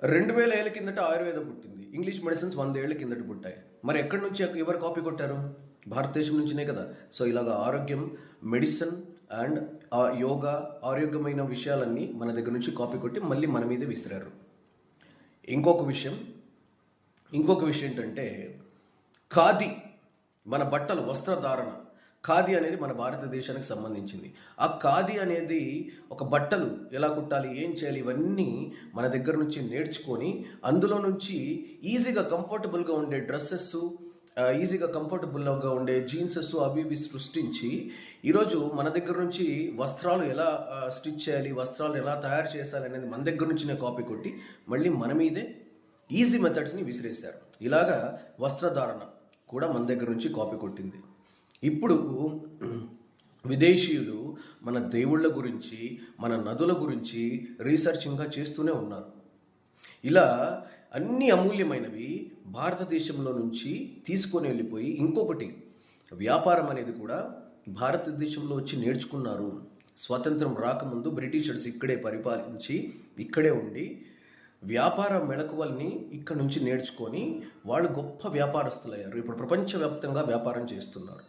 2000 ఏళ్ల కిందట ఆయుర్వేదం పుట్టింది. ఇంగ్లీష్ మెడిసిన్స్ 100 ఏళ్ల కిందట పుట్టాయి. మరి ఎక్కడి నుంచి ఎవరు కాపీ కొట్టారు? భారతదేశం నుంచినే కదా. సో ఇలాగ ఆరోగ్యం, మెడిసిన్ అండ్ యోగా, ఆరోగ్యమైన విషయాలన్నీ మన దగ్గర నుంచి కాపీ కొట్టి మళ్ళీ మన మీదే విసిరారు. ఇంకొక విషయం ఇంకొక విషయం ఏంటంటే ఖాదీ, మన బట్టలు, వస్త్రధారణ. ఖాదీ అనేది మన భారతదేశానికి సంబంధించింది. ఆ ఖాదీ అనేది ఒక బట్టలు ఎలా కుట్టాలి, ఏం చేయాలి, ఇవన్నీ మన దగ్గర నుంచి నేర్చుకొని అందులో నుంచి ఈజీగా కంఫర్టబుల్గా ఉండే డ్రెస్సెస్, ఈజీగా కంఫర్టబుల్గా ఉండే జీన్సెస్ అవి ఇవి సృష్టించి ఈరోజు మన దగ్గర నుంచి వస్త్రాలు ఎలా స్టిచ్ చేయాలి, వస్త్రాలు ఎలా తయారు చేయాలి అనేది మన దగ్గర నుంచినే కాపీ కొట్టి మళ్ళీ మన మీదే ఈజీ మెథడ్స్ని విసిరేశారు. ఇలాగా వస్త్రధారణ కూడా మన దగ్గర నుంచి కాపీ కొట్టింది. ఇప్పుడు విదేశీయులు మన దేవుళ్ళ గురించి, మన నదుల గురించి రీసెర్చ్ ఇంకా చేస్తూనే ఉన్నారు. ఇలా అన్ని అమూల్యమైనవి భారతదేశంలో నుంచి తీసుకొని వెళ్ళిపోయి ఇంకొకటి వ్యాపారం అనేది కూడా భారతదేశంలో వచ్చి నేర్చుకున్నారు. స్వాతంత్రం రాకముందు బ్రిటిషర్స్ ఇక్కడే పరిపాలించి ఇక్కడే ఉండి వ్యాపార మెళకువల్ని ఇక్కడ నుంచి నేర్చుకొని వాళ్ళు గొప్ప వ్యాపారస్తులయ్యారు. ఇప్పుడు ప్రపంచవ్యాప్తంగా వ్యాపారం చేస్తున్నారు.